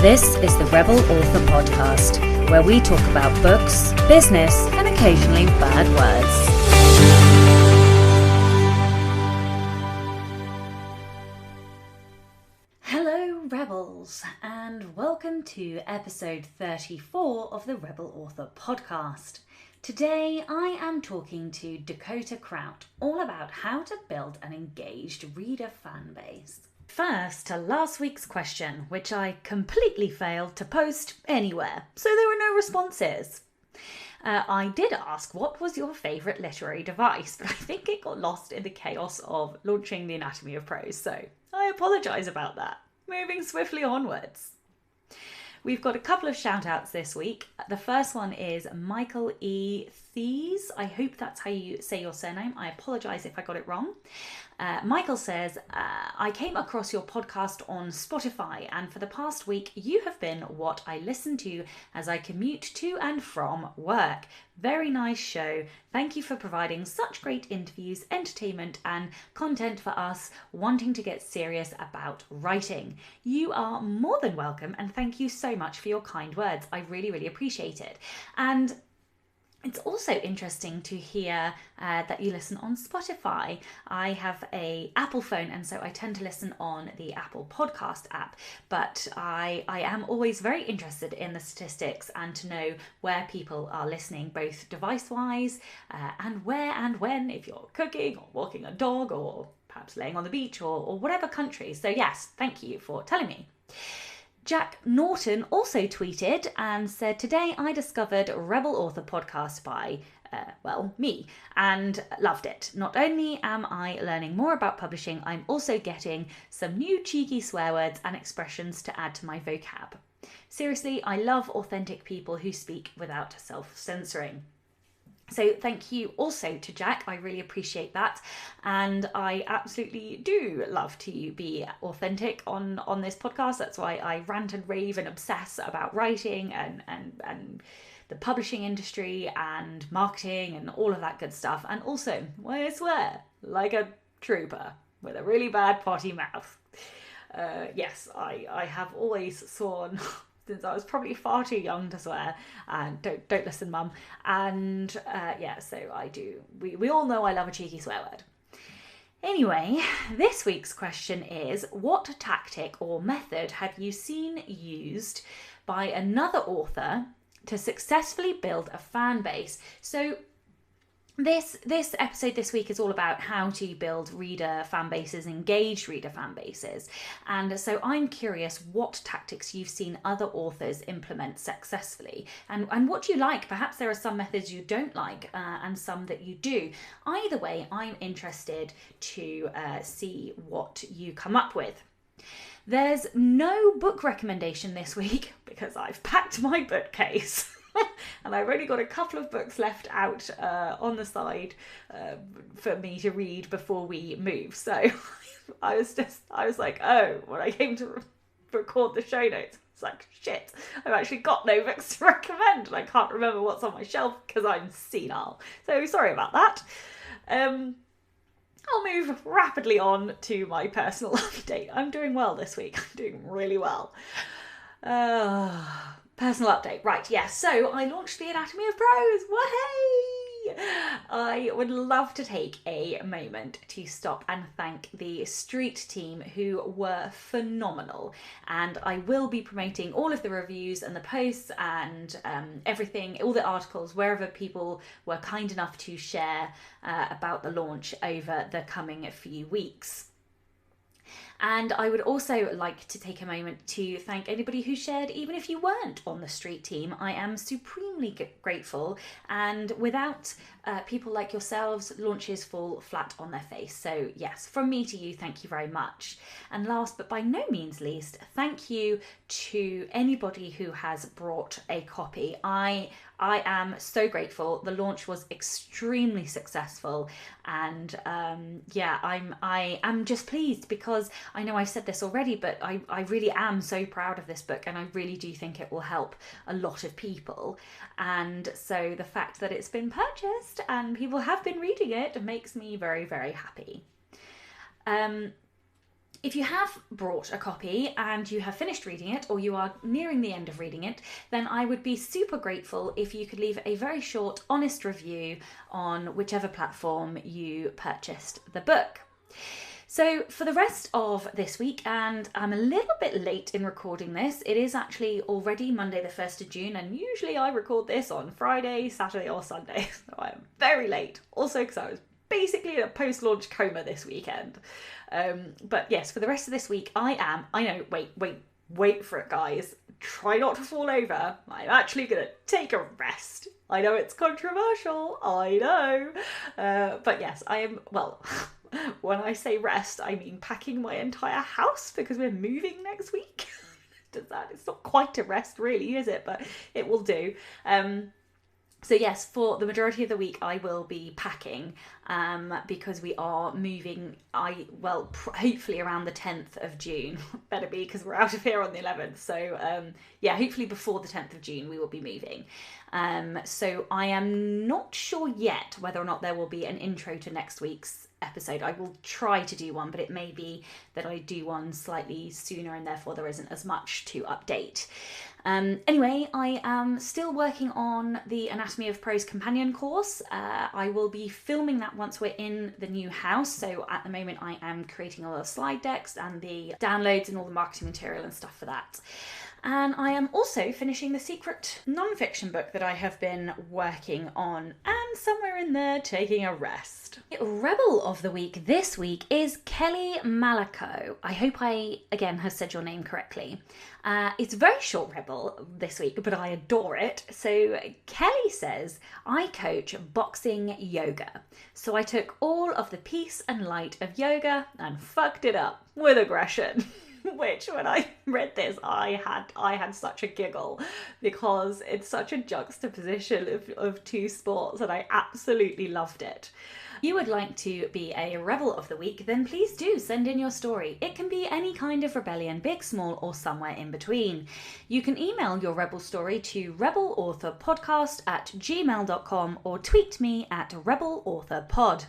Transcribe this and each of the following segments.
This is the Rebel Author Podcast, where we talk about books, business, and occasionally bad words. Hello, Rebels, and welcome to episode 34 of the Rebel Author Podcast. Today, I am talking to Dakota Krout all about how to build an engaged reader fan base. First, to last week's question, which I completely failed to post anywhere, so there were no responses. I did ask what was your favourite literary device, but I think it got lost in the chaos of launching the Anatomy of Prose, so I apologise about that. Moving swiftly onwards. We've got a couple of shout outs this week. The first one is Michael E. Thies. I hope that's how you say your surname. I apologise if I got it wrong. Michael says, I came across your podcast on Spotify, and for the past week you have been what I listen to as I commute to and from work. Very nice show. Thank you for providing such great interviews, entertainment and content for us wanting to get serious about writing. You are more than welcome, and thank you so much for your kind words. I really, really appreciate it. And it's also interesting to hear that you listen on Spotify. I have an Apple phone, and so I tend to listen on the Apple podcast app. But I am always very interested in the statistics and to know where people are listening, both device-wise and where and when, if you're cooking or walking a dog or perhaps laying on the beach or whatever country. So yes, thank you for telling me. Jack Norton also tweeted and said, today I discovered Rebel Author Podcast by, me, and loved it. Not only am I learning more about publishing, I'm also getting some new cheeky swear words and expressions to add to my vocab. Seriously, I love authentic people who speak without self-censoring. So thank you also to Jack. I really appreciate that. And I absolutely do love to be authentic on this podcast. That's why I rant and rave and obsess about writing and the publishing industry and marketing and all of that good stuff. And also, I swear, like a trooper with a really bad potty mouth. Yes, I have always sworn since I was probably far too young to swear, and don't listen, mum. And so I do. We all know I love a cheeky swear word. Anyway, this week's question is, what tactic or method have you seen used by another author to successfully build a fan base? So this episode this week is all about how to build reader fan bases, engaged reader fan bases. And so I'm curious what tactics you've seen other authors implement successfully and what you like. Perhaps there are some methods you don't like and some that you do. Either way, I'm interested to see what you come up with. There's no book recommendation this week because I've packed my bookcase. And I've only got a couple of books left out on the side for me to read before we move. So I was like, oh, when I came to record the show notes, it's like, shit, I've actually got no books to recommend. And I can't remember what's on my shelf because I'm senile. So sorry about that. I'll move rapidly on to my personal update. I'm doing well this week. I'm doing really well. Personal update, right, yes, so I launched the Anatomy of Prose, wahey! I would love to take a moment to stop and thank the street team who were phenomenal, and I will be promoting all of the reviews and the posts and everything, all the articles, wherever people were kind enough to share about the launch over the coming few weeks. And I would also like to take a moment to thank anybody who shared, even if you weren't on the street team. I am supremely grateful, and without people like yourselves, launches fall flat on their face. So yes, from me to you, thank you very much. And last but by no means least, thank you to anybody who has brought a copy. I am so grateful. The launch was extremely successful, and I am just pleased because I know I've said this already, but I really am so proud of this book, and I really do think it will help a lot of people. And so the fact that it's been purchased and people have been reading it makes me very, very happy. If you have brought a copy and you have finished reading it, or you are nearing the end of reading it, then I would be super grateful if you could leave a very short, honest review on whichever platform you purchased the book. So for the rest of this week, and I'm a little bit late in recording this, it is actually already Monday the 1st of June, and usually I record this on Friday, Saturday or Sunday, so I am very late. Also because I was basically in a post-launch coma this weekend. But yes, for the rest of this week, I know, wait for it, guys. Try not to fall over. I'm actually going to take a rest. I know it's controversial, I know. But yes, I am, well, when I say rest, I mean packing my entire house because we're moving next week. It's not quite a rest really, is it? But it will do. So yes, for the majority of the week, I will be packing because we are moving, hopefully around the 10th of June. Better be, because we're out of here on the 11th. So yeah, hopefully before the 10th of June, we will be moving. So I am not sure yet whether or not there will be an intro to next week's episode. I will try to do one, but it may be that I do one slightly sooner and therefore there isn't as much to update. Anyway, I am still working on the Anatomy of Prose companion course. I will be filming that once we're in the new house. So at the moment I am creating all the slide decks and the downloads and all the marketing material and stuff for that. And I am also finishing the secret non-fiction book that I have been working on, and somewhere in there taking a rest. Rebel of the week this week is Kelly Malacko. I hope I, again, have said your name correctly. It's a very short rebel this week, but I adore it. So Kelly says, I coach boxing yoga. So I took all of the peace and light of yoga and fucked it up with aggression. Which, when I read this, I had such a giggle because it's such a juxtaposition of two sports, and I absolutely loved it. If you would like to be a Rebel of the Week, then please do send in your story. It can be any kind of rebellion, big, small, or somewhere in between. You can email your Rebel story to rebelauthorpodcast@gmail.com or tweet me at rebelauthorpod.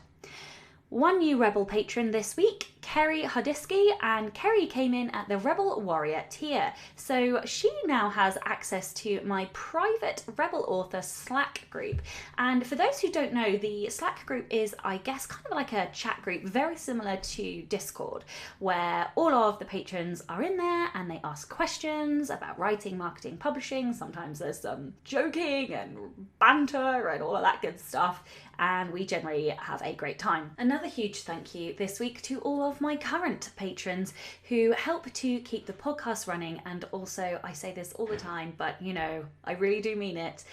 One new Rebel patron this week, Carey Hardiskey, and Carey came in at the Rebel Warrior tier. So she now has access to my private Rebel Author Slack group. And for those who don't know, the Slack group is, I guess, kind of like a chat group, very similar to Discord, where all of the patrons are in there and they ask questions about writing, marketing, publishing. Sometimes there's some joking and banter and all of that good stuff. And we generally have a great time. Another huge thank you this week to all of my current patrons who help to keep the podcast running. And also, I say this all the time, but you know, I really do mean it.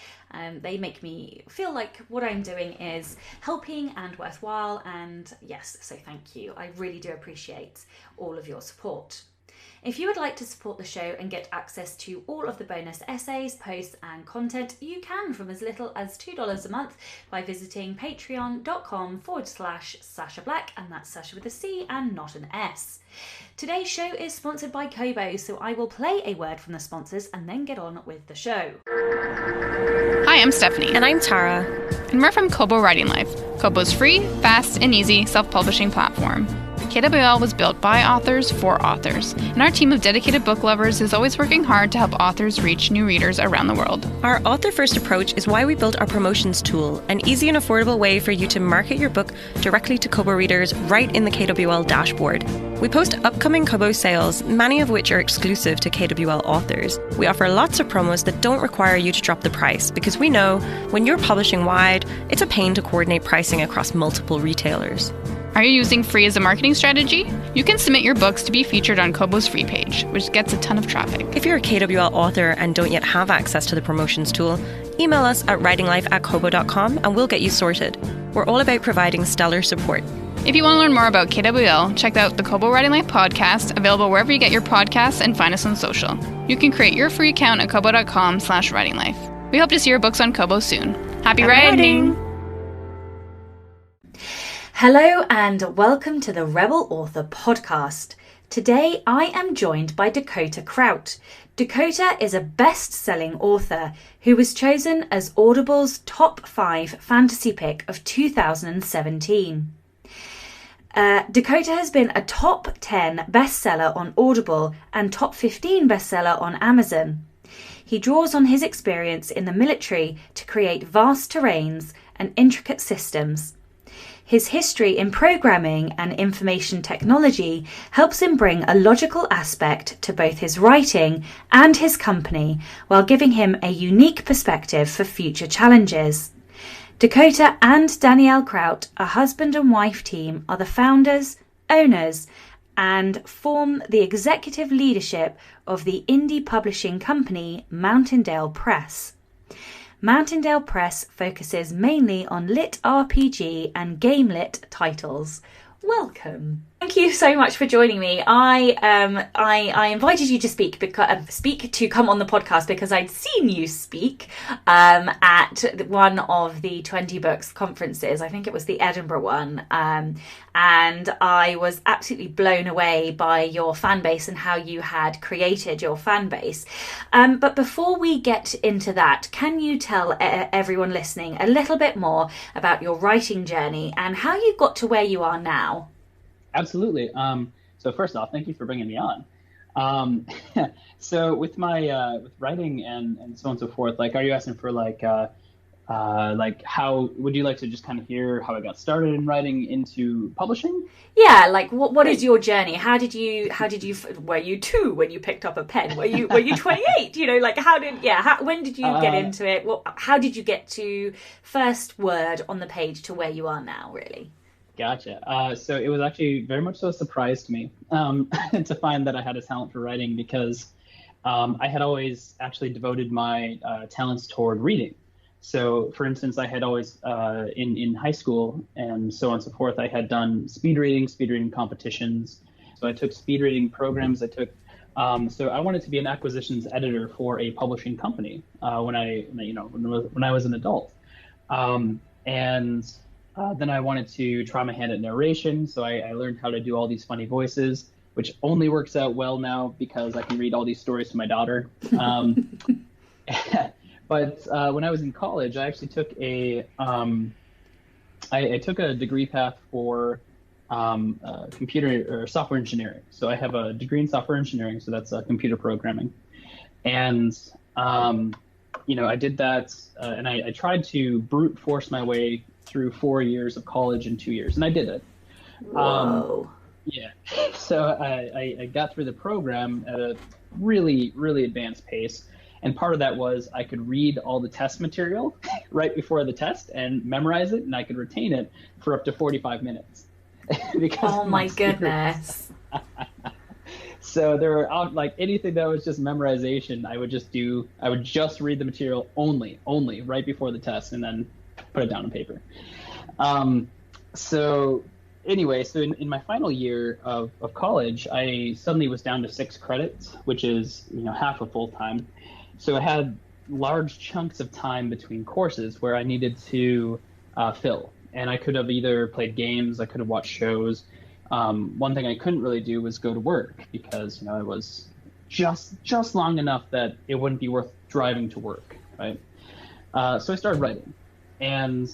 They make me feel like what I'm doing is helping and worthwhile. And yes, so thank you. I really do appreciate all of your support. If you would like to support the show and get access to all of the bonus essays, posts and content, you can from as little as $2 a month by visiting patreon.com/Sasha Black, and that's Sasha with a C and not an S. Today's show is sponsored by Kobo, so I will play a word from the sponsors and then get on with the show. Hi, I'm Stephanie. And I'm Tara. And we're from Kobo Writing Life, Kobo's free, fast, and easy self-publishing platform. KWL was built by authors for authors, and our team of dedicated book lovers is always working hard to help authors reach new readers around the world. Our author-first approach is why we built our promotions tool, an easy and affordable way for you to market your book directly to Kobo readers right in the KWL dashboard. We post upcoming Kobo sales, many of which are exclusive to KWL authors. We offer lots of promos that don't require you to drop the price, because we know when you're publishing wide, it's a pain to coordinate pricing across multiple retailers. Are you using free as a marketing strategy? You can submit your books to be featured on Kobo's free page, which gets a ton of traffic. If you're a KWL author and don't yet have access to the promotions tool, email us at writinglife@kobo.com and we'll get you sorted. We're all about providing stellar support. If you want to learn more about KWL, check out the Kobo Writing Life podcast, available wherever you get your podcasts, and find us on social. You can create your free account at kobo.com/writinglife. We hope to see your books on Kobo soon. Happy writing! Hello and welcome to the Rebel Author Podcast. Today I am joined by Dakota Krout. Dakota is a best-selling author who was chosen as Audible's top 5 fantasy pick of 2017. Dakota has been a top 10 bestseller on Audible and top 15 bestseller on Amazon. He draws on his experience in the military to create vast terrains and intricate systems. His history in programming and information technology helps him bring a logical aspect to both his writing and his company, while giving him a unique perspective for future challenges. Dakota and Danielle Krout, a husband and wife team, are the founders, owners, and form the executive leadership of the indie publishing company Mountaindale Press. Mountaindale Press focuses mainly on lit RPG and game lit titles. Welcome. Thank you so much for joining me. I invited you to speak to come on the podcast because I'd seen you speak at one of the 20 Books conferences. I think it was the Edinburgh one. And I was absolutely blown away by your fan base and how you had created your fan base. But before we get into that, can you tell everyone listening a little bit more about your writing journey and how you got to where you are now? Absolutely. So first off, thank you for bringing me on. So with my with writing and so on and so forth, like, are you asking for like how would you like to just kind of hear how I got started in writing into publishing? Yeah, like what is your journey? How did you were you 2 when you picked up a pen? Were you 28? You know, like when did you get into it? How did you get to first word on the page to where you are now, really? Gotcha. So it was actually very much so a surprise to me to find that I had a talent for writing, because I had always actually devoted my talents toward reading. So, for instance, I had always in high school and so on and so forth, I had done speed reading competitions. So I took speed reading programs. So I wanted to be an acquisitions editor for a publishing company when I was an adult. Then I wanted to try my hand at narration, so I learned how to do all these funny voices, which only works out well now because I can read all these stories to my daughter. But when I was in college, I actually took I took a degree path for computer or software engineering. So I have a degree in software engineering, so that's computer programming. And I did that, and I tried to brute force my way through 4 years of college in 2 years, and I did it. Whoa. Yeah. So I got through the program at a really, really advanced pace, and part of that was I could read all the test material right before the test and memorize it, and I could retain it for up to 45 minutes. Oh my goodness. So there were like anything that was just memorization, I would just read the material only right before the test, and then put it down on paper. So in my final year of college, I suddenly was down to 6 credits, which is, half a full time. So I had large chunks of time between courses where I needed to fill. And I could have either played games, I could have watched shows. One thing I couldn't really do was go to work because, it was just long enough that it wouldn't be worth driving to work, right? So I started writing. And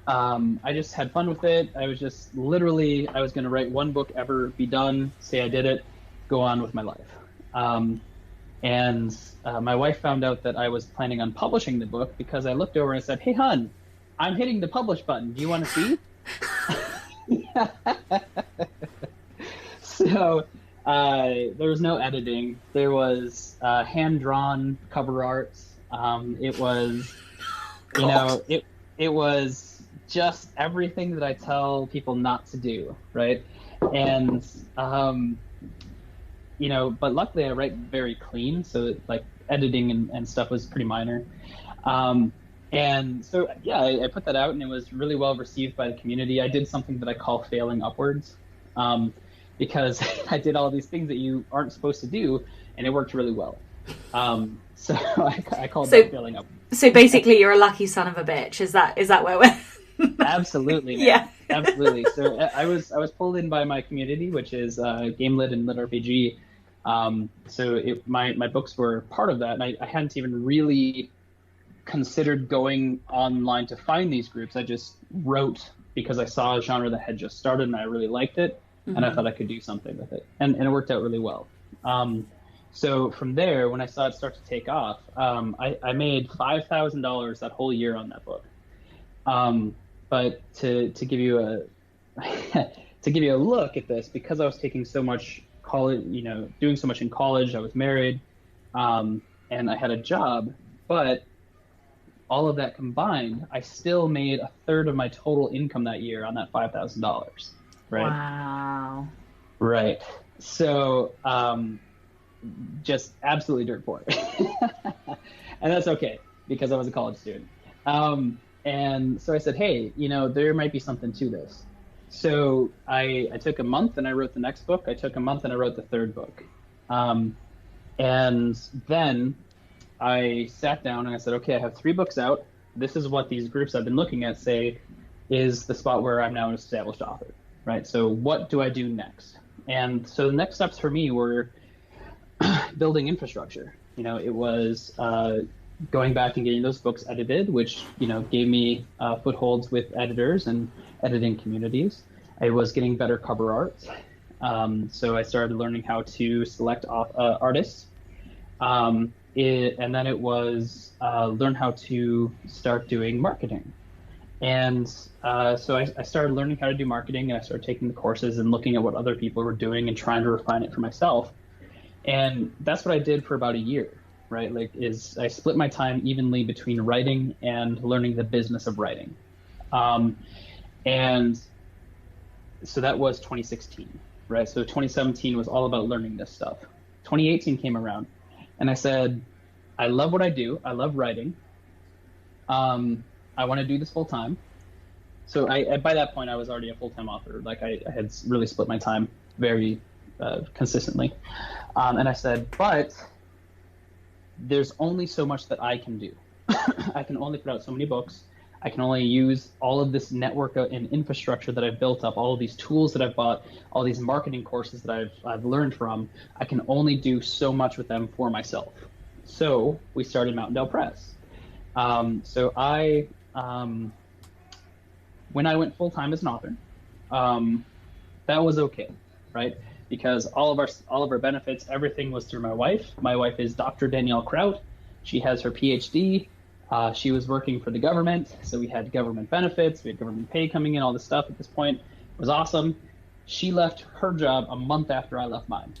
I just had fun with it. I was going to write one book ever, be done, say I did it, go on with my life. And my wife found out that I was planning on publishing the book because I looked over and I said, "Hey, hon, I'm hitting the publish button. Do you want to see?" So there was no editing. There was hand-drawn cover art. It was... it was just everything that I tell people not to do, right? And, but luckily I write very clean, so like editing and stuff was pretty minor. And so, yeah, I put that out, and it was really well received by the community. I did something that I call failing upwards, because I did all these things that you aren't supposed to do, and it worked really well. So I called that failing upwards. So basically, you're a lucky son of a bitch. Is that where we're? Absolutely. Man. Yeah. Absolutely. So I was pulled in by my community, which is game lit and lit RPG. So my books were part of that, and I hadn't even really considered going online to find these groups. I just wrote because I saw a genre that had just started and I really liked it, and I thought I could do something with it, and it worked out really well. So from there, when I saw it start to take off, I made $5,000 that whole year on that book. But to give you a to give you a look at this, because I was taking so much college, doing so much in college, I was married, and I had a job, but all of that combined, I still made a third of my total income that year on that $5,000. Right. Wow. Right. So, just absolutely dirt poor. And that's okay, because I was a college student. And so I said, hey, there might be something to this. So I took a month and I wrote the next book. I took a month and I wrote the third book. And then I sat down and I said, okay, I have 3 books out. This is what these groups I've been looking at say is the spot where I'm now an established author, right? So what do I do next? And so the next steps for me were building infrastructure. It was going back and getting those books edited, which, gave me footholds with editors and editing communities. I was getting better cover art. So I started learning how to select artists. And then it was learn how to start doing marketing. And so I started learning how to do marketing, and I started taking the courses and looking at what other people were doing and trying to refine it for myself. And that's what I did for about a year, right? I split my time evenly between writing and learning the business of writing. And so that was 2016, right? So 2017 was all about learning this stuff. 2018 came around, and I said, I love what I do. I love writing. I want to do this full time. So by that point, I was already a full-time author. I had really split my time very consistently. And I said, but there's only so much that I can do. I can only put out so many books. I can only use all of this network and infrastructure that I've built up, all of these tools that I've bought, all these marketing courses that I've learned from. I can only do so much with them for myself. So we started Mountain Press. So when I went full-time as an author, that was okay, right? Because all of our benefits, everything was through my wife. My wife is Dr. Danielle Krout. She has her PhD. She was working for the government, so we had government benefits, we had government pay coming in, all this stuff at this point. It was awesome. She left her job a month after I left mine.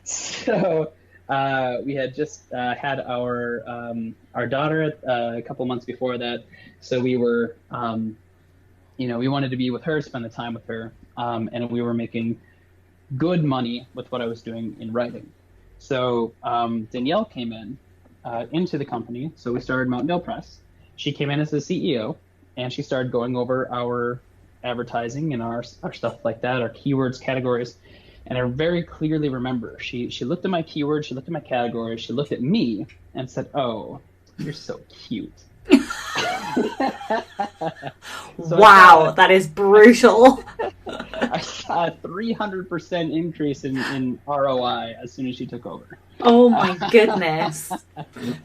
So we had just had our daughter a couple months before that, so we were, we wanted to be with her, spend the time with her, and we were making good money with what I was doing in writing. So Danielle came into the company, so we started Mountain Press. She came in as the CEO, and she started going over our advertising and our stuff like that, our keywords, categories. And I very clearly remember she looked at my keywords, she looked at my categories, she looked at me and said, "Oh, you're so cute." Wow, that is brutal. I saw a 300% increase in ROI as soon as she took over. Oh my goodness.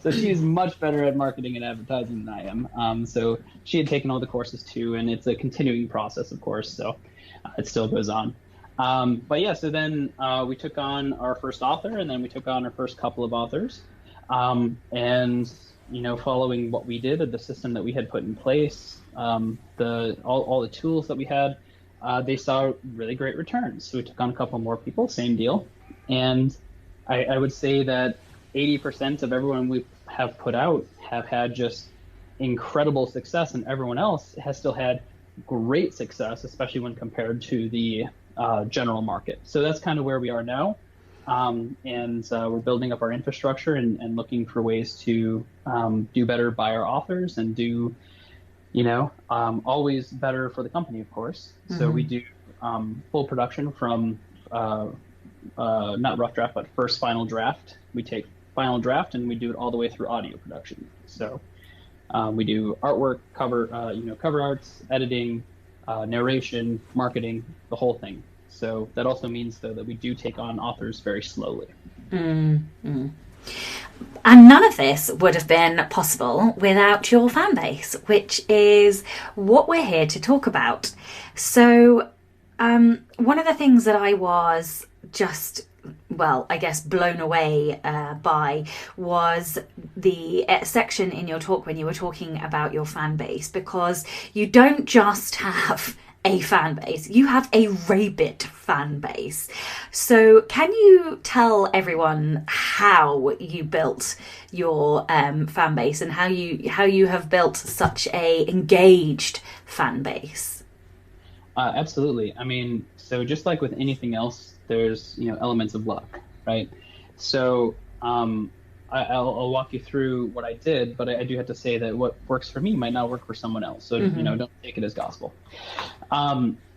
So she's much better at marketing and advertising than I am. So she had taken all the courses too, and it's a continuing process, of course, so it still goes on. But yeah, so then we took on our first author, and then we took on our first couple of authors. And following what we did, the system that we had put in place, all the tools that we had, they saw really great returns. So we took on a couple more people, same deal. And I would say that 80% of everyone we have put out have had just incredible success, and everyone else has still had great success, especially when compared to the general market. So that's kind of where we are now. And we're building up our infrastructure and looking for ways to do better by our authors and do, always better for the company, of course. Mm-hmm. So we do full production from not rough draft, but first final draft. We take final draft and we do it all the way through audio production. So we do artwork, cover arts, editing, narration, marketing, the whole thing. So that also means, though, that we do take on authors very slowly. Mm-hmm. And none of this would have been possible without your fan base, which is what we're here to talk about. So one of the things that I was just, well, I guess blown away by was the section in your talk when you were talking about your fan base, because you don't just have a fan base, you have a rabid fan base. So can you tell everyone how you built your fan base and how you have built such a engaged fan base? Absolutely. I mean, so just like with anything else, there's elements of luck, right? So I'll walk you through what I did, but I do have to say that what works for me might not work for someone else. So don't take it as gospel.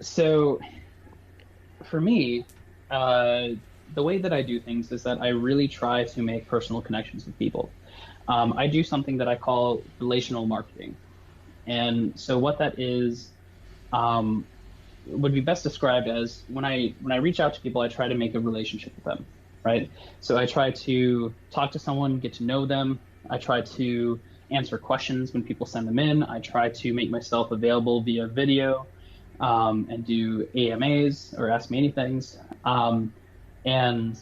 So for me, the way that I do things is that I really try to make personal connections with people. I do something that I call relational marketing, and so what that is would be best described as when I reach out to people, I try to make a relationship with them. Right. So I try to talk to someone, get to know them. I try to answer questions when people send them in. I try to make myself available via video and do AMAs or Ask Me Anythings and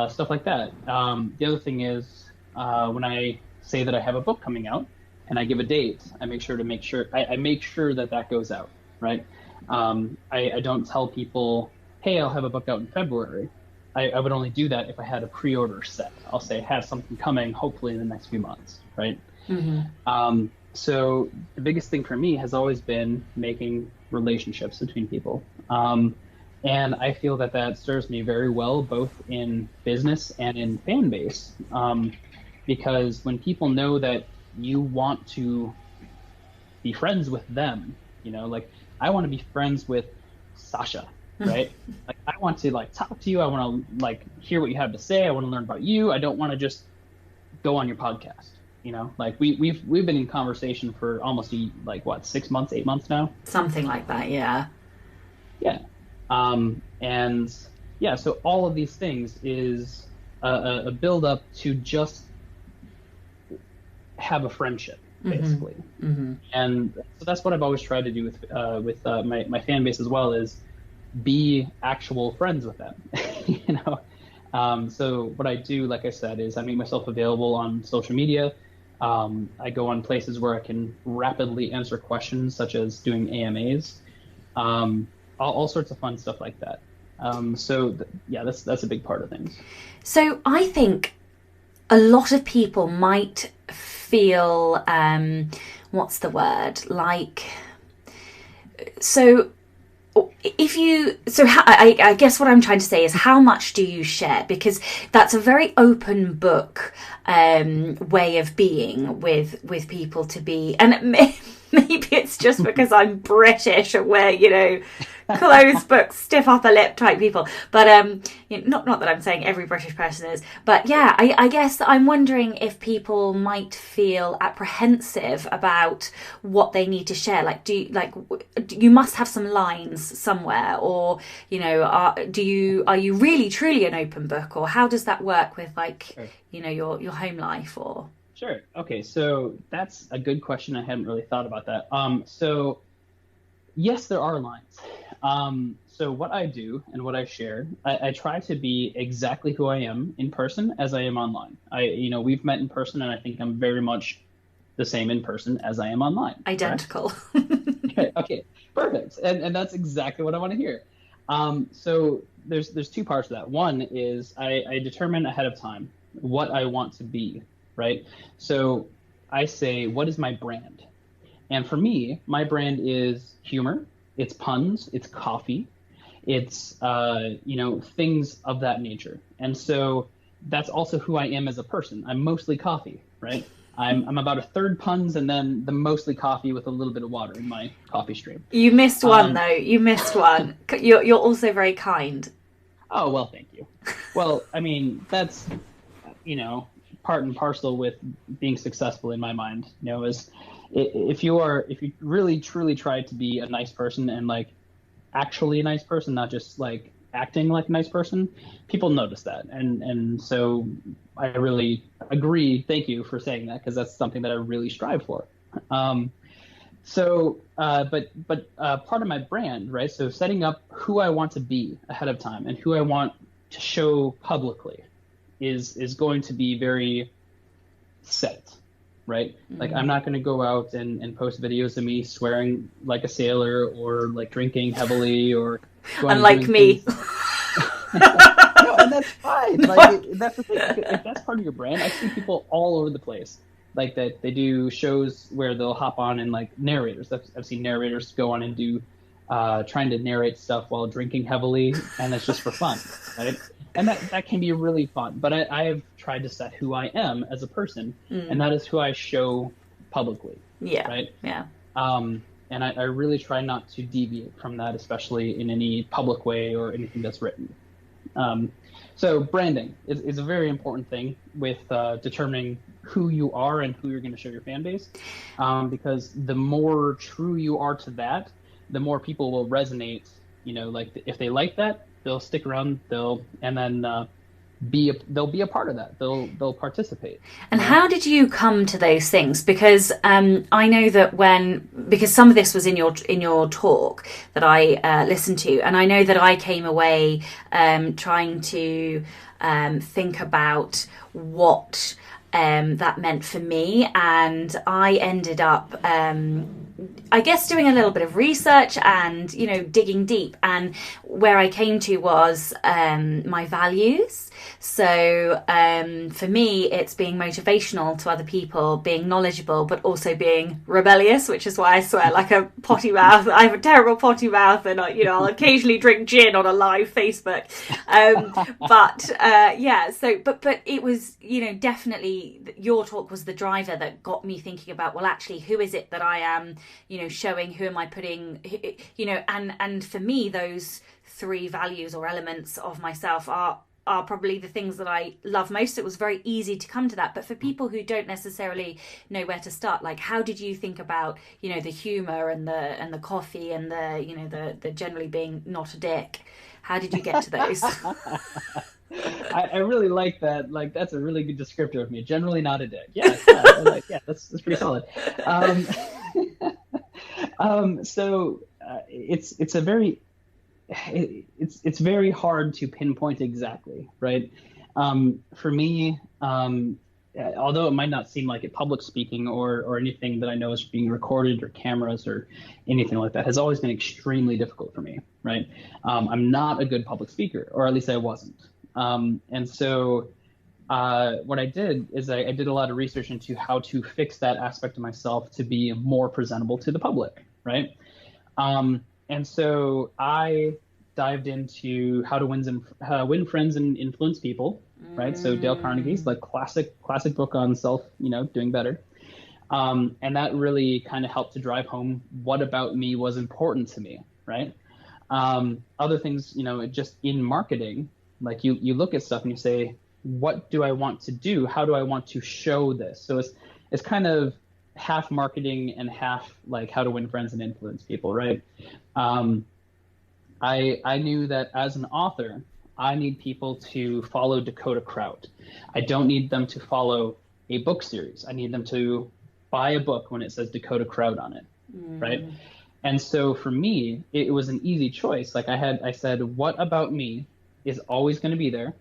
stuff like that. The other thing is when I say that I have a book coming out and I give a date, I make sure that goes out. Right. I don't tell people, hey, I'll have a book out in February. I would only do that if I had a pre-order set. I'll say I have something coming, hopefully in the next few months, right? So the biggest thing for me has always been making relationships between people. And I feel that serves me very well, both in business and in fan base. Because when people know that you want to be friends with them, like I want to be friends with Sasha. Right? Like I want to talk to you. I want to hear what you have to say. I want to learn about you. I don't want to just go on your podcast. We've been in conversation for almost 6 months, 8 months now. Something like that. Yeah. Yeah. So all of these things is a build up to just have a friendship, basically. And so that's what I've always tried to do with my fan base as well, is be actual friends with them. So what I do, like I said, is I make myself available on social media. I go on places where I can rapidly answer questions, such as doing AMAs, all sorts of fun stuff like that. That's a big part of things. So I think a lot of people might feel what's the word, I guess what I'm trying to say is, how much do you share? Because that's a very open book way of being with people to be. And maybe it's just because I'm British and we're, closed book, stiff upper lip type people. But not that I'm saying every British person is. But yeah, I guess I'm wondering if people might feel apprehensive about what they need to share. You must have some lines somewhere, or are you really truly an open book, or how does that work with your home life or? Sure. Okay. So that's a good question. I hadn't really thought about that. So yes, there are lines. So what I do and what I share, I try to be exactly who I am in person as I am online. We've met in person, and I think I'm very much the same in person as I am online. Identical. Okay, perfect. And that's exactly what I want to hear. So there's two parts to that. One is I determine ahead of time what I want to be, right? So I say, what is my brand? And for me, my brand is humor. It's puns, it's coffee, it's, things of that nature. And so that's also who I am as a person. I'm mostly coffee, right? I'm about a third puns and then the mostly coffee with a little bit of water in my coffee stream. You missed one though. You missed one. You're also very kind. Oh, well, thank you. Well, I mean, that's, part and parcel with being successful in my mind, is if you really truly try to be a nice person and actually a nice person, not just acting like a nice person, people notice that. And so I really agree. Thank you for saying that, because that's something that I really strive for. But part of my brand, right? So setting up who I want to be ahead of time and who I want to show publicly is going to be very set, right? Like, I'm not going to go out and post videos of me swearing like a sailor, or like drinking heavily, or unlike me. No, and that's fine. Like, that's the thing. If that's part of your brand, I see people all over the place like that. They do shows where they'll hop on and like narrators. I've seen narrators go on and do trying to narrate stuff while drinking heavily, and it's just for fun, right? And that can be really fun. But I have tried to set who I am as a person, and that is who I show publicly. Yeah. Right. Yeah. And I really try not to deviate from that, especially in any public way or anything that's written. So branding is a very important thing with determining who you are and who you're going to show your fan base, because the more true you are to that, the more people will resonate. You know, like if they like that, they'll stick around. They'll be a part of that. They'll participate. And how did you come to those things? Because I know that because some of this was in your talk that I listened to, and I know that I came away trying to think about what that meant for me, and I ended up I guess doing a little bit of research and, you know, digging deep, and where I came to was my values. So for me, it's being motivational to other people, being knowledgeable, but also being rebellious, which is why I swear like a potty mouth. I have a terrible potty mouth, and I'll occasionally drink gin on a live Facebook. But it was, definitely your talk was the driver that got me thinking about, well, actually, who is it that I am, showing, who am I putting, and for me, those three values or elements of myself are probably the things that I love most. It was very easy to come to that. But for people who don't necessarily know where to start, like, how did you think about, the humor and the coffee and the generally being not a dick? How did you get to those? I really like that. Like, that's a really good descriptor of me. Generally not a dick. Yeah, that's pretty solid. So it's very hard to pinpoint exactly, right? For me, although it might not seem like it, public speaking or anything that I know is being recorded, or cameras or anything like that, has always been extremely difficult for me, right? I'm not a good public speaker, or at least I wasn't. And so what I did is I did a lot of research into how to fix that aspect of myself to be more presentable to the public, right? And so I dived into how to win friends and influence people, right? So Dale Carnegie's like classic book on self, doing better. And that really kind of helped to drive home what about me was important to me, right? Other things, just in marketing, like you look at stuff and you say, what do I want to do? How do I want to show this? So it's kind of half marketing and half like how to win friends and influence people, right? I knew that as an author, I need people to follow Dakota Krout. I don't need them to follow a book series. I need them to buy a book when it says Dakota Krout on it, right? And so for me, it was an easy choice. Like I said, what about me is always going to be there?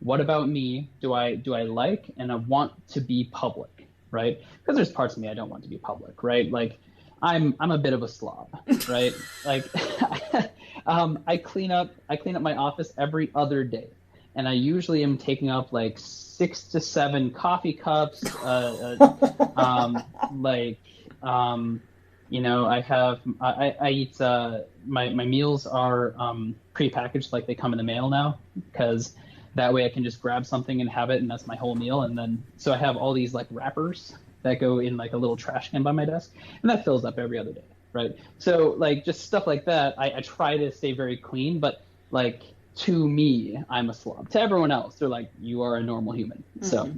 What about me do I like and I want to be public, right? Because there's parts of me I don't want to be public, right? Like I'm a bit of a slob, right? Like I clean up my office every other day, and I usually am taking up like 6 to 7 coffee cups. I eat my meals are prepackaged, like they come in the mail now, because that way I can just grab something and have it, and that's my whole meal. And then so I have all these like wrappers that go in like a little trash can by my desk, and that fills up every other day, right? So like just stuff like that, I try to stay very clean, but like to me, I'm a slob. To everyone else, they're like, you are a normal human. So,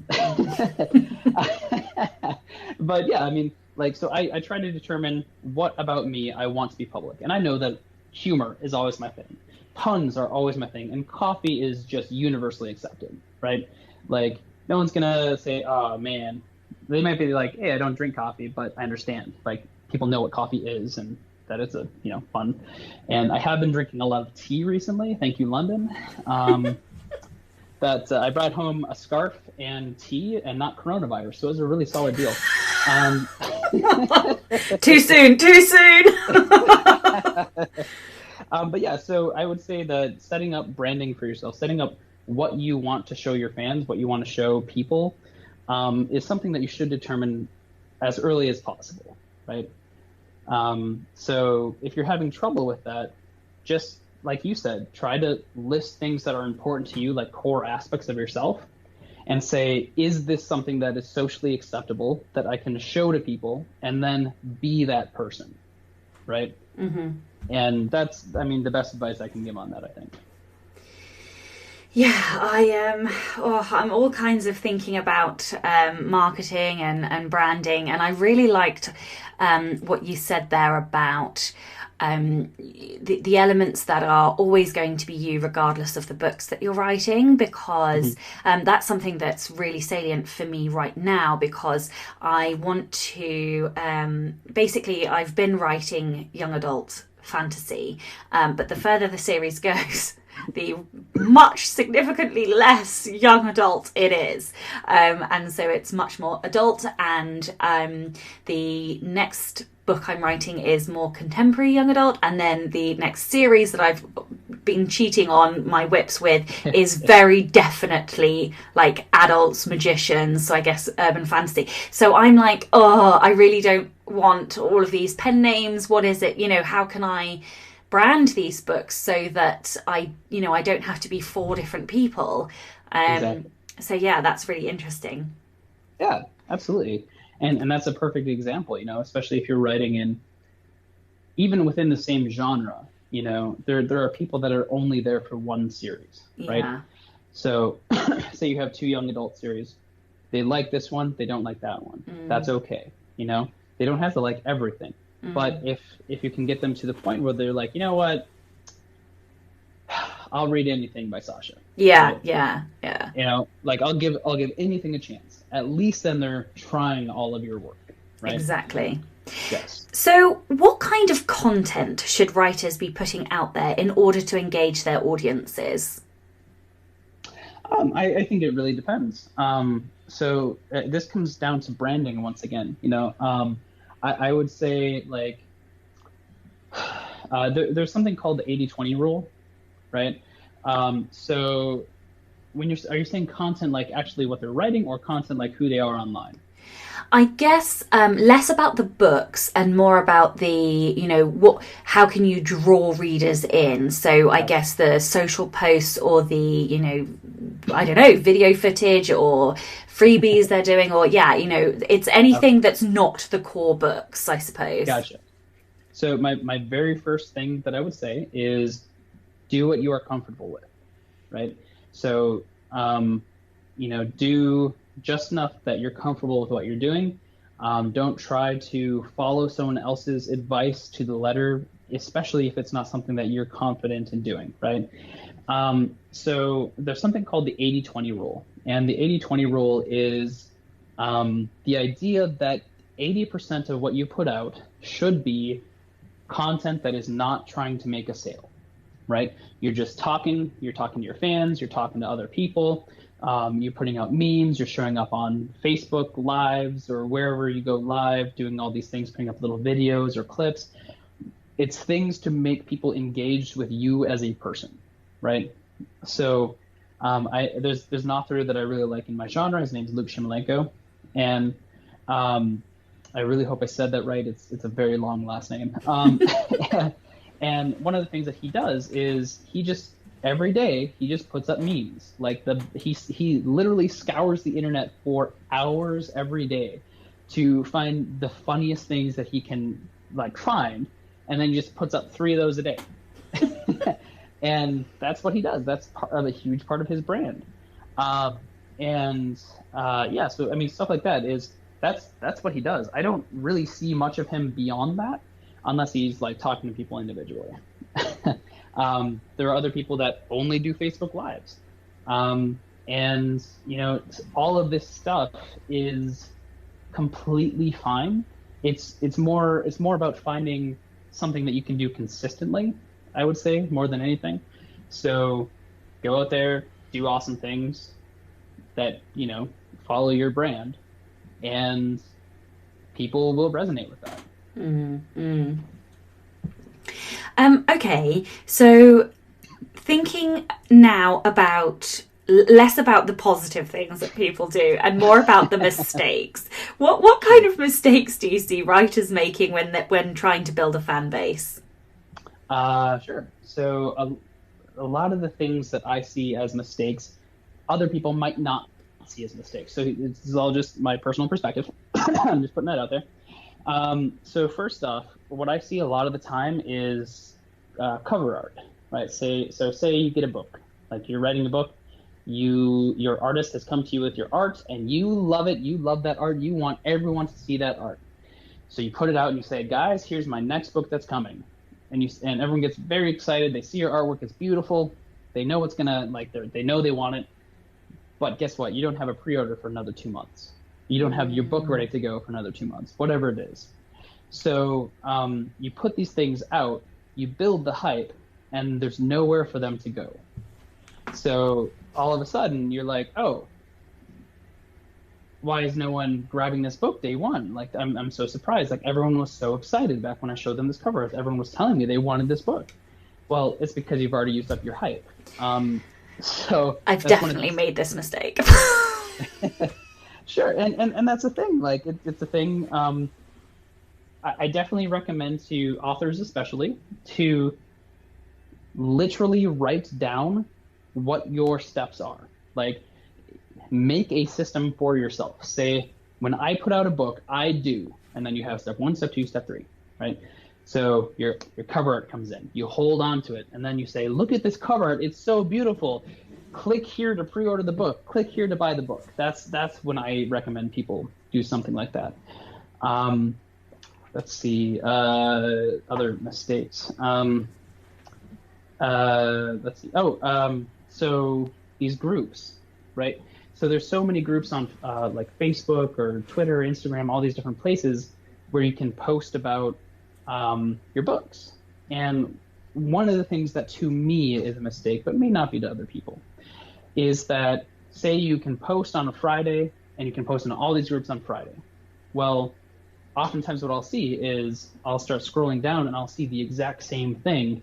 but yeah, I mean, like, so I try to determine what about me I want to be public. And I know that humor is always my thing. puns are always my thing, and coffee is just universally accepted, right? Like, no one's gonna say, oh man. They might be like, hey, I don't drink coffee, but I understand. Like, people know what coffee is and that it's a, fun. And I have been drinking a lot of tea recently. Thank you, London. That I brought home a scarf and tea and not coronavirus. So it was a really solid deal. Too soon. But yeah, so I would say that setting up branding for yourself, setting up what you want to show your fans, what you want to show people, is something that you should determine as early as possible, right? So if you're having trouble with that, just like you said, try to list things that are important to you, like core aspects of yourself, and say, is this something that is socially acceptable that I can show to people, and then be that person, right? Mm-hmm. And that's, the best advice I can give on that, I think. Yeah, I'm all kinds of thinking about marketing and branding, and I really liked what you said there about the elements that are always going to be you regardless of the books that you're writing, because that's something that's really salient for me right now, because I want to basically, I've been writing young adult fantasy, but the further the series goes, the much significantly less young adult it is, and so it's much more adult, and the next book I'm writing is more contemporary young adult, and then the next series that I've been cheating on my whips with is very definitely like adults, magicians, so I guess urban fantasy. So I'm like, I really don't want all of these pen names. What is it, how can I brand these books so that I don't have to be 4 different people. Exactly. So yeah, that's really interesting. Yeah, absolutely. And that's a perfect example, especially if you're writing even within the same genre, there are people that are only there for one series, right? Yeah. So say you have 2 young adult series, they like this one, they don't like that one. That's okay. They don't have to like everything. But if you can get them to the point where they're like, you know what, I'll read anything by Sasha. Yeah, right? yeah. Like I'll give anything a chance. At least then they're trying all of your work, right? Exactly. Yes. So what kind of content should writers be putting out there in order to engage their audiences? I think it really depends. So this comes down to branding once again. I would say, like, there's something called the 80-20 rule, right? So are you saying content like actually what they're writing, or content like who they are online? I guess less about the books and more about the, how can you draw readers in? So I guess the social posts or the, I don't know, video footage or freebies they're doing, or it's anything that's not the core books, I suppose. Gotcha. So my very first thing that I would say is do what you are comfortable with, right? So, do just enough that you're comfortable with what you're doing. Don't try to follow someone else's advice to the letter, especially if it's not something that you're confident in doing, right? So there's something called the 80-20 rule. And the 80-20 rule is the idea that 80% of what you put out should be content that is not trying to make a sale, right? You're talking to your fans, you're talking to other people, you're putting out memes, you're showing up on Facebook Lives or wherever you go live, doing all these things, putting up little videos or clips. It's things to make people engaged with you as a person, right? So there's an author that I really like in my genre. His name's Malacko, and I really hope I said that right. It's a very long last name. And one of the things that he does is every day he just puts up memes. Like he literally scours the internet for hours every day to find the funniest things that he can find, and then he just puts up 3 of those a day. And that's what he does. That's a huge part of his brand. So stuff like that that's what he does. I don't really see much of him beyond that, unless he's talking to people individually. There are other people that only do Facebook Lives. And, you know, all of this stuff is completely fine. It's more about finding something that you can do consistently, I would say, more than anything. So go out there, do awesome things that, you know, follow your brand, and people will resonate with that. Okay, so thinking now about less about the positive things that people do and more about the mistakes. What kind of mistakes do you see writers making when trying to build a fan base? Sure. So a lot of the things that I see as mistakes, other people might not see as mistakes. So this is all just my personal perspective. I'm just putting that out there. So first off, what I see a lot of the time is cover art, right? Say you get a book, like you're writing a book, your artist has come to you with your art and you love it. You love that art. You want everyone to see that art. So you put it out and you say, guys, here's my next book that's coming. And everyone gets very excited. They see your artwork. It's beautiful. They know it's gonna, like, they know they want it. But guess what? You don't have a pre-order for another 2 months. You don't have your book ready to go for another 2 months, whatever it is. So you put these things out, you build the hype, and there's nowhere for them to go. So all of a sudden you're like, oh, why is no one grabbing this book day one? Like, I'm so surprised. Like, everyone was so excited back when I showed them this cover. Everyone was telling me they wanted this book. Well, it's because you've already used up your hype. So I've definitely made this mistake. Sure, and that's a thing. Like, it's a thing. I definitely recommend to authors, especially, to literally write down what your steps are. Like, make a system for yourself. Say, when I put out a book, I do, and then you have step 1, step 2, step 3, right? So your cover art comes in, you hold on to it, and then you say, look at this cover art, it's so beautiful. Click here to pre-order the book. Click here to buy the book. That's when I recommend people do something like that. Let's see, other mistakes. Let's see. So these groups, right? So there's so many groups on like Facebook or Twitter, Instagram, all these different places where you can post about your books. And one of the things that to me is a mistake, but may not be to other people, is that, say you can post on a Friday and you can post in all these groups on Friday. Well, oftentimes what I'll see is I'll start scrolling down and I'll see the exact same thing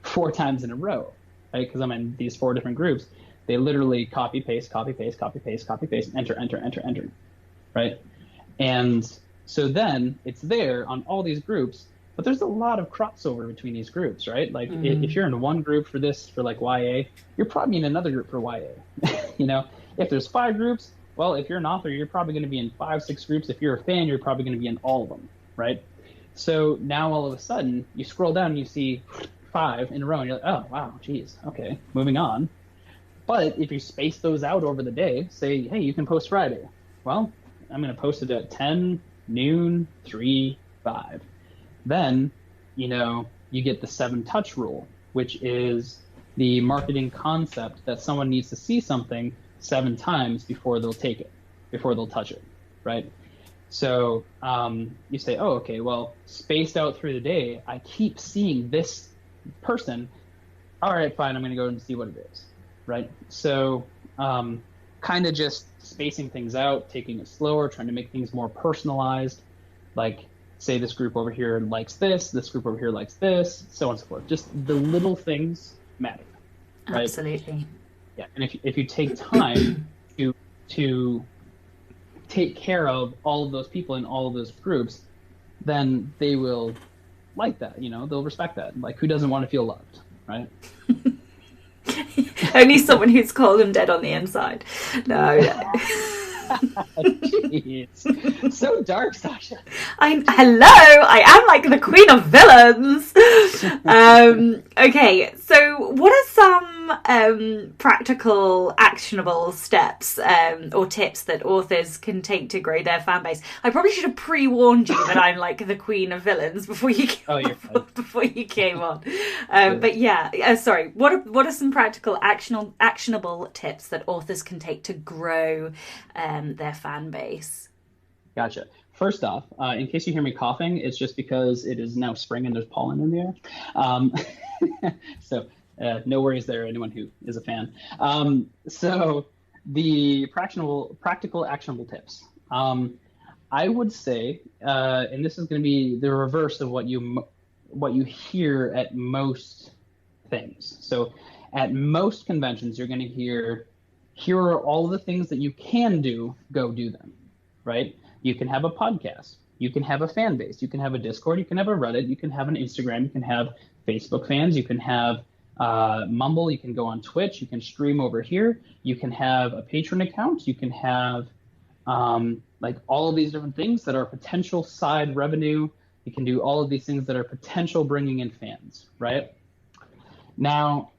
4 times in a row, right? Because I'm in these 4 different groups. They literally copy, paste, copy, paste, copy, paste, copy, paste, enter, enter, enter, enter, right? And so then it's there on all these groups, but there's a lot of crossover between these groups, right? Like, if you're in one group for this, for like YA, you're probably in another group for YA. You know, if there's 5 groups, well, if you're an author, you're probably going to be in 5, 6 groups. If you're a fan, you're probably going to be in all of them, right? So now all of a sudden you scroll down and you see 5 in a row and you're like, oh, wow, geez, okay, moving on. But if you space those out over the day, say, hey, you can post Friday. Well, I'm going to post it at 10, noon, 3, 5. Then, you know, you get the 7 touch rule, which is the marketing concept that someone needs to see something 7 times before they'll take it, before they'll touch it, right? So you say, oh, okay, well, spaced out through the day, I keep seeing this person. All right, fine, I'm going to go and see what it is, right? So kind of just spacing things out, taking it slower, trying to make things more personalized, like, say this group over here likes this group over here likes this, so on and so forth. Just the little things matter, right? Absolutely. Yeah, and if you take time to take care of all of those people in all of those groups, then they will like that, you know, they'll respect that. Like, who doesn't want to feel loved, right? Only someone who's cold and dead on the inside. No. Jeez. So dark, Sasha. Hello, I am like the queen of villains. Okay, so what are some practical, actionable steps or tips that authors can take to grow their fan base? I probably should have pre-warned you that I'm like the queen of villains before you before you came on. But yeah, sorry. What are some practical, actionable tips that authors can take to grow their fan base? Gotcha. First off, in case you hear me coughing, it's just because it is now spring and there's pollen in the air. So no worries there, anyone who is a fan. So the practical, actionable tips. I would say, and this is going to be the reverse of what you hear at most things. So at most conventions, you're going to hear, here are all the things that you can do, go do them, right? You can have a podcast, you can have a fan base, you can have a Discord, you can have a Reddit, you can have an Instagram, you can have Facebook fans, you can have Mumble, you can go on Twitch, you can stream over here, you can have a patron account, you can have like all of these different things that are potential side revenue. You can do all of these things that are potential bringing in fans, right? Now,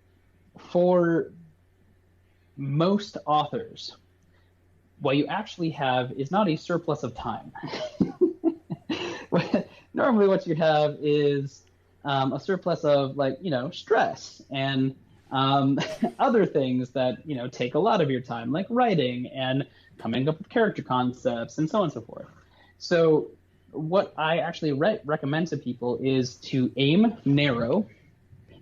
for most authors, what you actually have is not a surplus of time. Normally what you have is a surplus of stress and other things that, take a lot of your time, like writing and coming up with character concepts and so on and so forth. So what I actually recommend to people is to aim narrow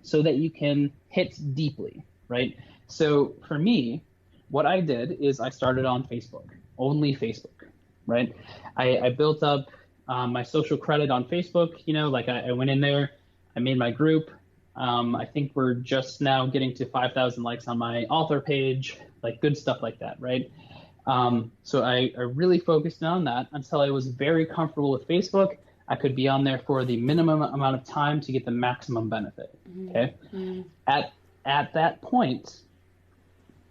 so that you can hit deeply, right? So for me, what I did is I started on Facebook, only Facebook, right? I built up my social credit on Facebook, I went in there, I made my group. I think we're just now getting to 5,000 likes on my author page, like good stuff like that, right? So I really focused on that until I was very comfortable with Facebook. I could be on there for the minimum amount of time to get the maximum benefit, okay? Mm-hmm. At that point,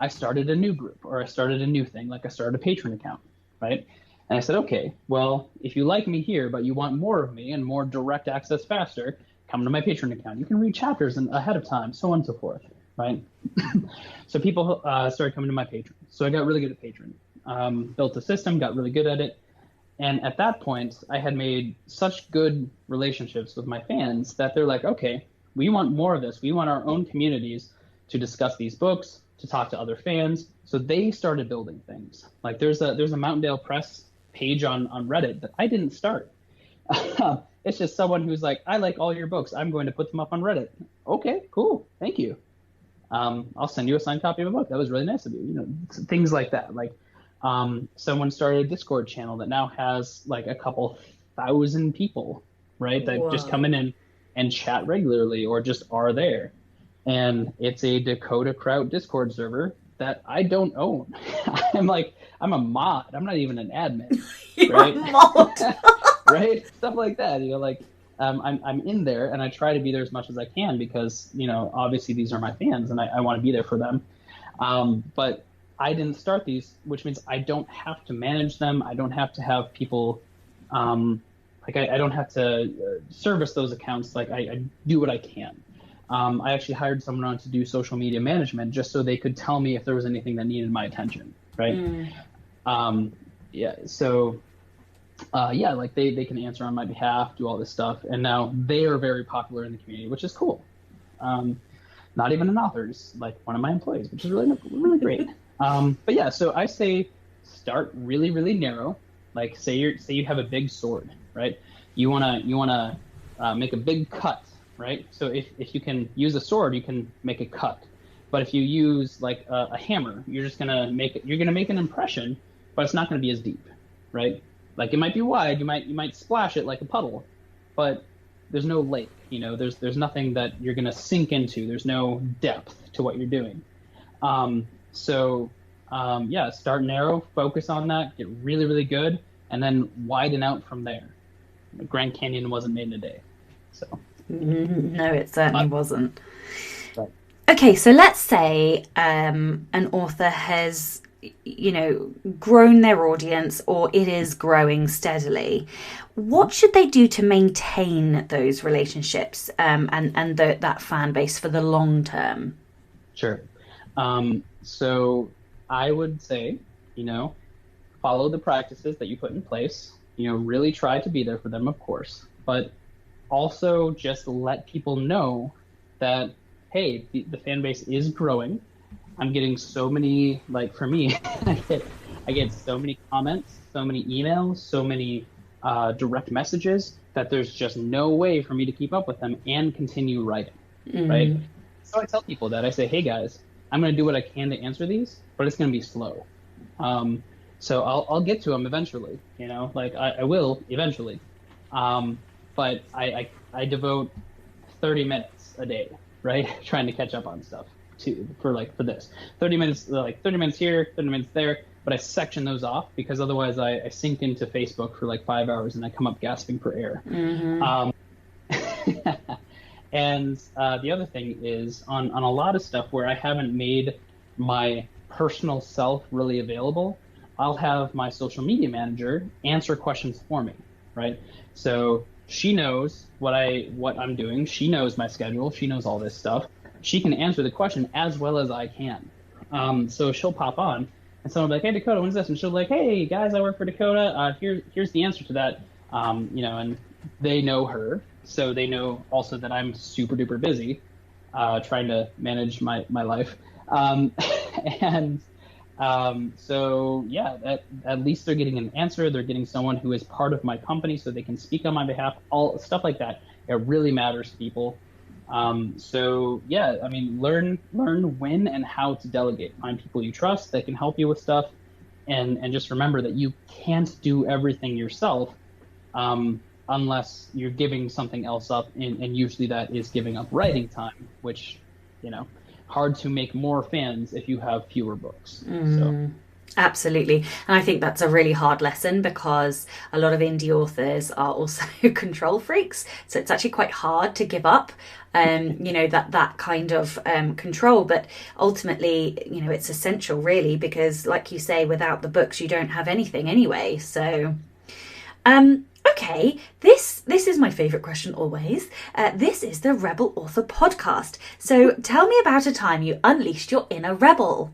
I started a new group, or I started a new thing, like I started a patron account, right? And I said, okay, well, if you like me here, but you want more of me and more direct access faster, come to my patron account. You can read chapters ahead of time, so on and so forth, right? So people started coming to my patron. So I got really good at patron, built a system, got really good at it. And at that point, I had made such good relationships with my fans that they're like, okay, we want more of this. We want our own communities to discuss these books, to talk to other fans. So they started building things. Like there's a Mountaindale Press page on Reddit that I didn't start. It's just someone who's like, I like all your books, I'm going to put them up on Reddit. Okay, cool, thank you. I'll send you a signed copy of a book. That was really nice of you. Things like that. Like someone started a Discord channel that now has like a couple thousand people, right? That Whoa. Just come in and chat regularly or just are there. And it's a Dakota Krout Discord server that I don't own. I'm a mod. I'm not even an admin. You're right? a mod. Right? Stuff like that. I'm in there and I try to be there as much as I can because, obviously these are my fans and I want to be there for them. But I didn't start these, which means I don't have to manage them. I don't have to have people, I don't have to service those accounts. Like I do what I can. I actually hired someone on to do social media management just so they could tell me if there was anything that needed my attention, right? They can answer on my behalf, do all this stuff, and now they are very popular in the community, which is cool. Not even an author, just like one of my employees, which is really great. But yeah, so I say start really, really narrow. Like say you have a big sword, right? You wanna make a big cut. Right. So if you can use a sword, you can make a cut. But if you use like a hammer, you're gonna make an impression, but it's not gonna be as deep, right? Like it might be wide, you might splash it like a puddle, but there's no lake, there's nothing that you're gonna sink into. There's no depth to what you're doing. Start narrow, focus on that, get really, really good, and then widen out from there. The Grand Canyon wasn't made in a day, so. No, it certainly wasn't. Right. Okay, so let's say an author has, grown their audience or it is growing steadily. What should they do to maintain those relationships and that fan base for the long term? Sure. So I would say, follow the practices that you put in place, really try to be there for them, of course, but also just let people know that, hey, the fan base is growing. I'm getting so many, like for me, I get so many comments, so many emails, so many direct messages that there's just no way for me to keep up with them and continue writing, right? So I tell people that. I say, hey guys, I'm going to do what I can to answer these, but it's going to be slow. So I'll get to them eventually, I will eventually. But I devote 30 minutes a day, right? Trying to catch up on stuff for this 30 minutes, 30 minutes here, 30 minutes there, but I section those off because otherwise I sink into Facebook for 5 hours and I come up gasping for air. And the other thing is on a lot of stuff where I haven't made my personal self really available, I'll have my social media manager answer questions for me, right? So she knows what I'm doing. She knows my schedule. She knows all this stuff. She can answer the question as well as I can. So she'll pop on and someone will be like, hey, Dakota, when's this? And she'll be like, hey, guys, I work for Dakota. Here's the answer to that. And they know her. So they know also that I'm super duper busy trying to manage my life. So yeah, at least they're getting an answer. They're getting someone who is part of my company so they can speak on my behalf, all stuff like that. It really matters to people. So yeah, I mean, learn when and how to delegate. Find people you trust that can help you with stuff. And just remember that you can't do everything yourself unless you're giving something else up. And usually that is giving up writing time, which, hard to make more fans if you have fewer books. So. Absolutely. And I think that's a really hard lesson because a lot of indie authors are also control freaks. So it's actually quite hard to give up, that kind of control. But ultimately, it's essential really, because like you say, without the books, you don't have anything anyway. So, okay, this is my favourite question always. This is the Rebel Author Podcast. So tell me about a time you unleashed your inner rebel.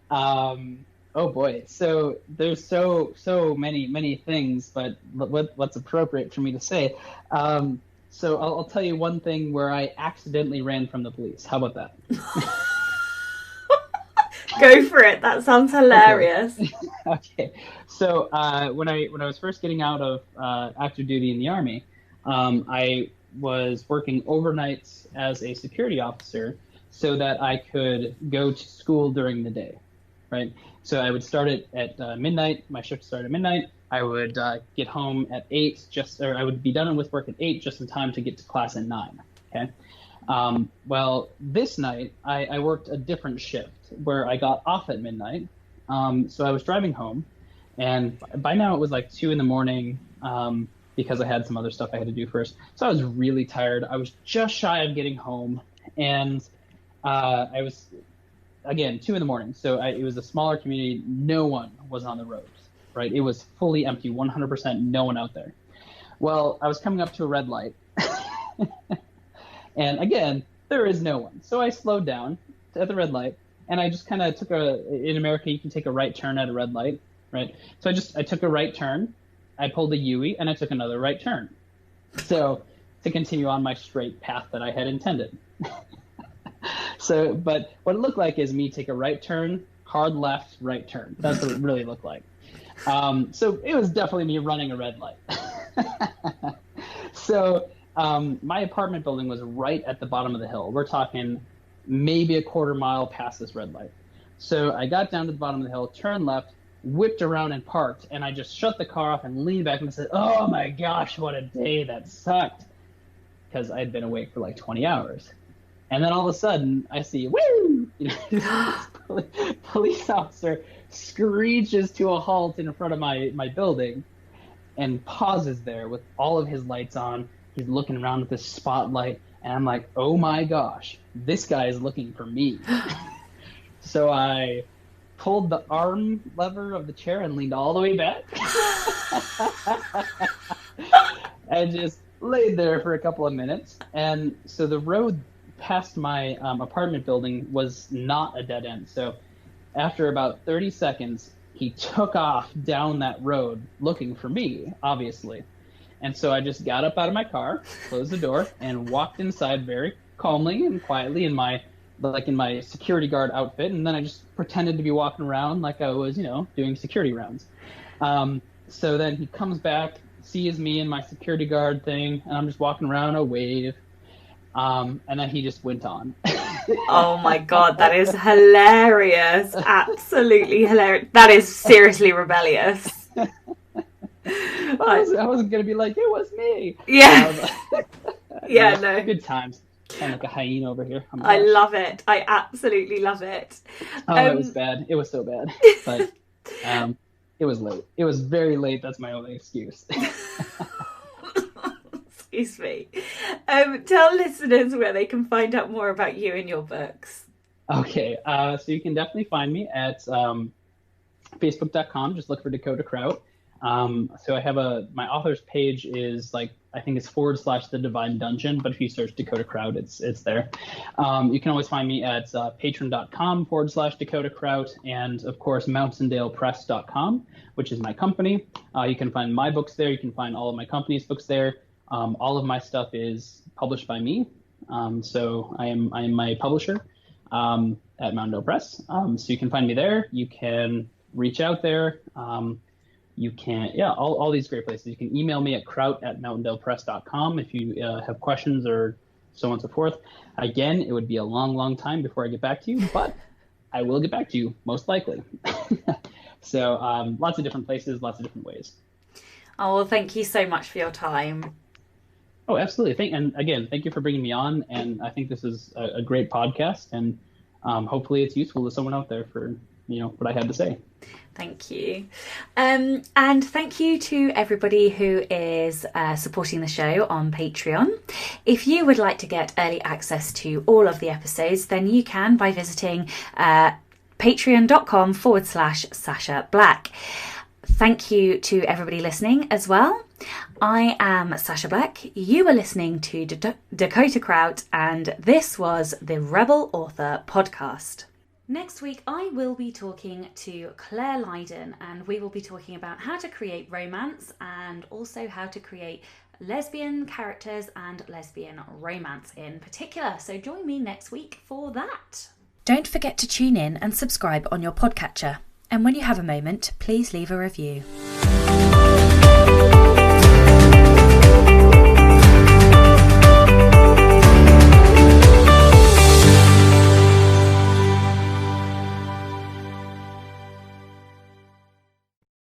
Oh boy. So there's so many things, but what's appropriate for me to say? So I'll tell you one thing where I accidentally ran from the police. How about that? Go for it. That sounds hilarious. Okay. So when I was first getting out of active duty in the Army, I was working overnights as a security officer so that I could go to school during the day, right? So I would start it at midnight. My shift started at midnight. I would get home at 8, I would be done with work at 8, just in time to get to class at 9. Okay. Well, this night I worked a different shift where I got off at midnight. So I was driving home, and by now it was 2 a.m. Because I had some other stuff I had to do first. So I was really tired. I was just shy of getting home, and I was, again, 2 a.m. So it was a smaller community. No one was on the roads, right? It was fully empty, 100%, no one out there. Well, I was coming up to a red light. And again, there is no one. So I slowed down at the red light, and I just kind of took in America, you can take a right turn at a red light, right? So I took a right turn, I pulled a U-ey, and I took another right turn. So to continue on my straight path that I had intended. So, but what it looked like is me take a right turn, hard left, right turn. That's what it really looked like. So it was definitely me running a red light. So my apartment building was right at the bottom of the hill. We're talking maybe a quarter mile past this red light. So I got down to the bottom of the hill, turned left, whipped around and parked, and I just shut the car off and leaned back and said, oh my gosh, what a day, that sucked. Because I'd been awake for 20 hours. And then all of a sudden I see, woo! Police officer screeches to a halt in front of my building and pauses there with all of his lights on. He's looking around with this spotlight, and I'm like, oh my gosh, this guy is looking for me. So I pulled the arm lever of the chair and leaned all the way back. And just laid there for a couple of minutes. And so the road past my apartment building was not a dead end. So after about 30 seconds, he took off down that road looking for me, obviously. And so I just got up out of my car, closed the door, and walked inside very calmly and quietly in my security guard outfit. And then I just pretended to be walking around like I was, doing security rounds. So then he comes back, sees me in my security guard thing, and I'm just walking around, I wave. And then he just went on. Oh my God, that is hilarious. Absolutely hilarious. That is seriously rebellious. I wasn't going to be like, it was me. Yeah. No. Good times. Kind of like a hyena over here. I love it. I absolutely love it. It was bad. It was so bad. But it was late. It was very late. That's my only excuse. Excuse me. Tell listeners where they can find out more about you and your books. Okay. So you can definitely find me at facebook.com. Just look for Dakota Krout. So I have my author's page is I think it's /The Divine Dungeon, but if you search Dakota Krout, it's there. You can always find me at patron.com /Dakota Krout, and of course mountaindalepress.com, which is my company. You can find my books there. You can find all of my company's books there. All of my stuff is published by me. So I am my publisher at Mountaindale Press. So you can find me there. You can reach out there. You can, all these great places. You can email me at krout@mountaindalepress.com if you have questions or so on and so forth. Again, it would be a long, long time before I get back to you, but I will get back to you, most likely. So lots of different places, lots of different ways. Oh, well, thank you so much for your time. Oh, absolutely. And again, thank you for bringing me on. And I think this is a great podcast, and hopefully it's useful to someone out there for, what I had to say. Thank you. And thank you to everybody who is supporting the show on Patreon. If you would like to get early access to all of the episodes, then you can by visiting patreon.com/Sasha Black. Thank you to everybody listening as well. I am Sasha Black. You are listening to Dakota Krout, and this was the Rebel Author Podcast. Next week, I will be talking to Claire Lydon, and we will be talking about how to create romance and also how to create lesbian characters and lesbian romance in particular. So join me next week for that. Don't forget to tune in and subscribe on your podcatcher. And when you have a moment, please leave a review.